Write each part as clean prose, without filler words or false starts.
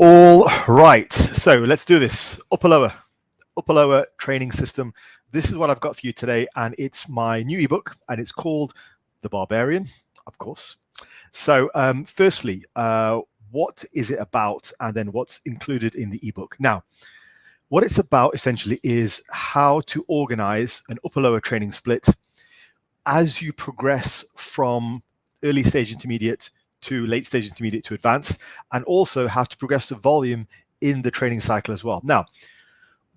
All right, so let's do this. Upper lower training system. This is what I've got for you today, and it's my new ebook, and it's called The Barbarian, of course. So, firstly, what is it about, and then what's included in the ebook? Now, what it's about essentially is how to organize an upper lower training split as you progress from early stage intermediate to late stage intermediate to advanced, and also how to progress the volume in the training cycle as well. Now,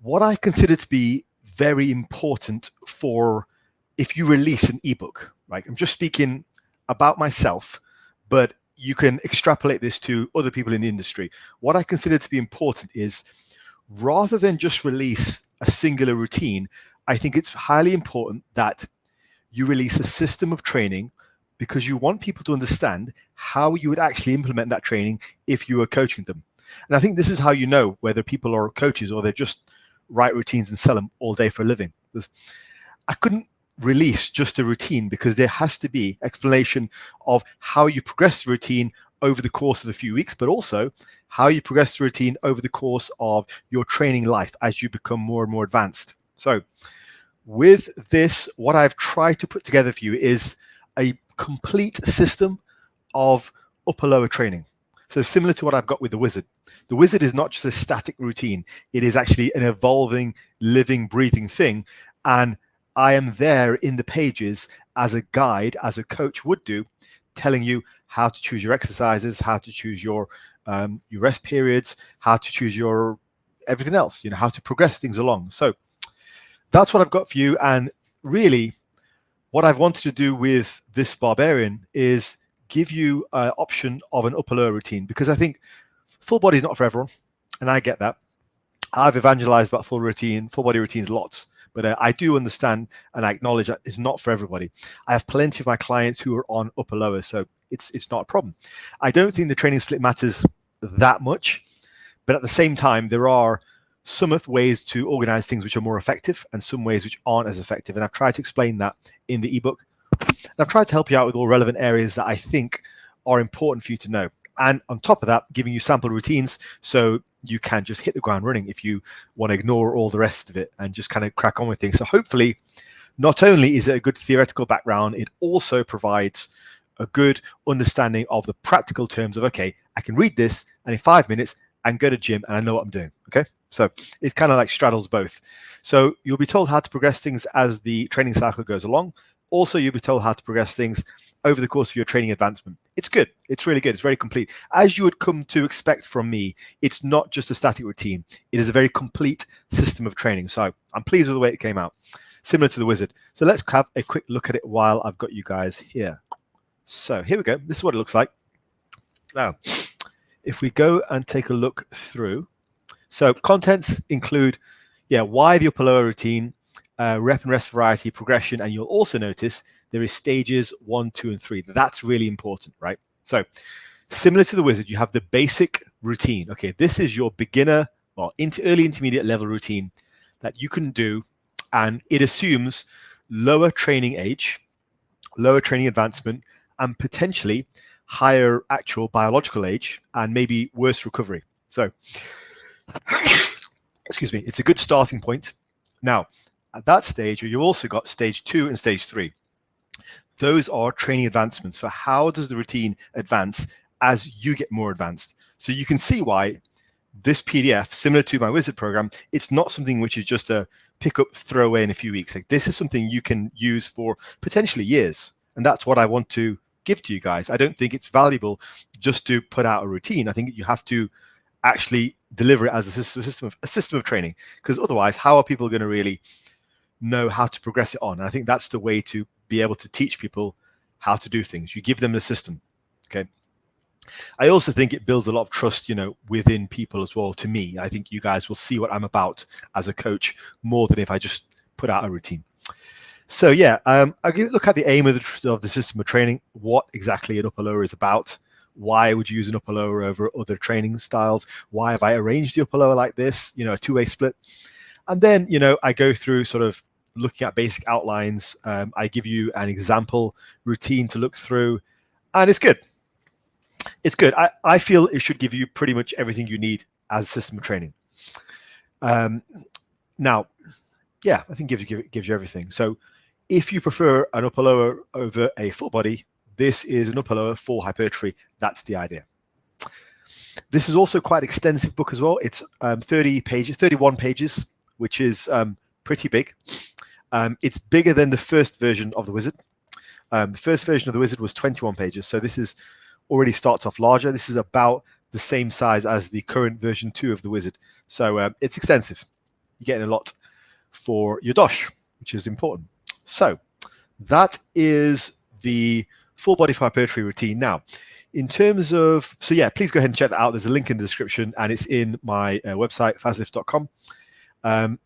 what I consider to be very important for if you release an ebook, right? I'm just speaking about myself, but you can extrapolate this to other people in the industry. What I consider to be important is rather than just release a singular routine, I think it's highly important that you release a system of training because you want people to understand how you would actually implement that training if you were coaching them. And I think this is how you know whether people are coaches or they're just write routines and sell them all day for a living. I couldn't release just a routine because there has to be explanation of how you progress the routine over the course of the few weeks, but also how you progress the routine over the course of your training life as you become more and more advanced. So with this, what I've tried to put together for you is a complete system of upper lower training. So similar to what I've got with the Wizard. The Wizard is not just a static routine. It is actually an evolving, living, breathing thing. And I am there in the pages as a guide, as a coach would do, telling you how to choose your exercises, how to choose your rest periods, how to choose your everything else, how to progress things along. So that's what I've got for you. And really, what I've wanted to do with this Barbarian is give you an option of an upper lower routine, because I think full body is not for everyone, and I get that. I've evangelized about full body routines lots, but I do understand and I acknowledge that it's not for everybody. I have plenty of my clients who are on upper lower, so it's not a problem. I don't think the training split matters that much, but at the same time, there are some ways to organize things which are more effective and some ways which aren't as effective. And I've tried to explain that in the ebook. And I've tried to help you out with all relevant areas that I think are important for you to know. And on top of that, giving you sample routines so you can just hit the ground running if you want to ignore all the rest of it and just kind of crack on with things. So hopefully, not only is it a good theoretical background, it also provides a good understanding of the practical terms of, okay, I can read this and in 5 minutes I can go to gym and I know what I'm doing. Okay. So it's kind of like straddles both. So you'll be told how to progress things as the training cycle goes along. Also, you'll be told how to progress things over the course of your training advancement. It's good. It's really good. It's very complete. As you would come to expect from me, it's not just a static routine. It is a very complete system of training. So I'm pleased with the way it came out, similar to the Wizard. So let's have a quick look at it while I've got you guys here. So here we go. This is what it looks like. Now, if we go and take a look through, so contents include, why the upper lower routine, rep and rest variety, progression, and you'll also notice there is stages 1, 2, and 3. That's really important, right? So similar to the Wizard, you have the basic routine. Okay, this is your beginner or early intermediate level routine that you can do, and it assumes lower training age, lower training advancement, and potentially higher actual biological age and maybe worse recovery. So excuse me, it's a good starting point. Now, at that stage, you've also got stage 2 and stage 3. Those are training advancements for how does the routine advance as you get more advanced. So you can see why this PDF, similar to my Wizard program, it's not something which is just a pick up, throw away in a few weeks. Like, this is something you can use for potentially years. And that's what I want to give to you guys. I don't think it's valuable just to put out a routine. I think you have to actually deliver it as a system of training, because otherwise, how are people going to really know how to progress it on? And I think that's the way to be able to teach people how to do things. You give them the system. Okay. I also think it builds a lot of trust, within people as well. To me, I think you guys will see what I'm about as a coach more than if I just put out a routine. So I'll look at the aim of the system of training, what exactly an upper lower is about. Why would you use an upper lower over other training styles? Why have I arranged the upper lower like this, a two-way split? And then, I go through sort of looking at basic outlines. I give you an example routine to look through, and it's good. It's good. I feel it should give you pretty much everything you need as a system of training. Now, yeah, I think gives you everything. So if you prefer an upper lower over a full body, this is an upper lower for hypertrophy. That's the idea. This is also quite an extensive book as well. It's 31 pages, which is pretty big. It's bigger than the first version of the Wizard. The first version of the Wizard was 21 pages, so this is already starts off larger. This is about the same size as the current version 2 of the Wizard. So it's extensive. You're getting a lot for your dosh, which is important. So that is the full body for hypertrophy routine. Now, in terms of, so yeah, please go ahead and check that out. There's a link in the description and it's in my website, fazlifts.com.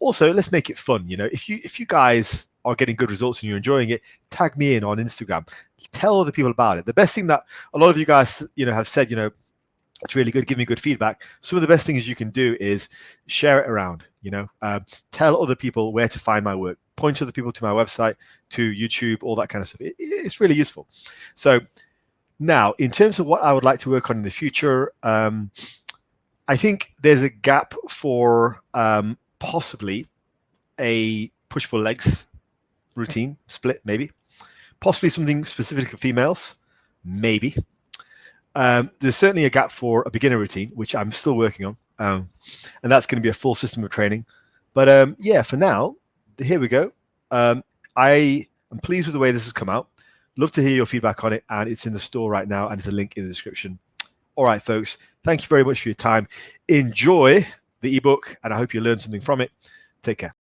Also, let's make it fun. You know, if you guys are getting good results and you're enjoying it, tag me in on Instagram. Tell other people about it. The best thing that a lot of you guys, have said, it's really good, give me good feedback. Some of the best things you can do is share it around, tell other people where to find my work, point other people to my website, to YouTube, all that kind of stuff. It's really useful. So now, in terms of what I would like to work on in the future, I think there's a gap for possibly a push-pull legs routine split, maybe. Possibly something specific for females, maybe. There's certainly a gap for a beginner routine, which I'm still working on. And that's going to be a full system of training. But yeah, for now, here we go. I am pleased with the way this has come out. Love to hear your feedback on it. And it's in the store right now. And there's a link in the description. All right, folks. Thank you very much for your time. Enjoy the ebook. And I hope you learned something from it. Take care.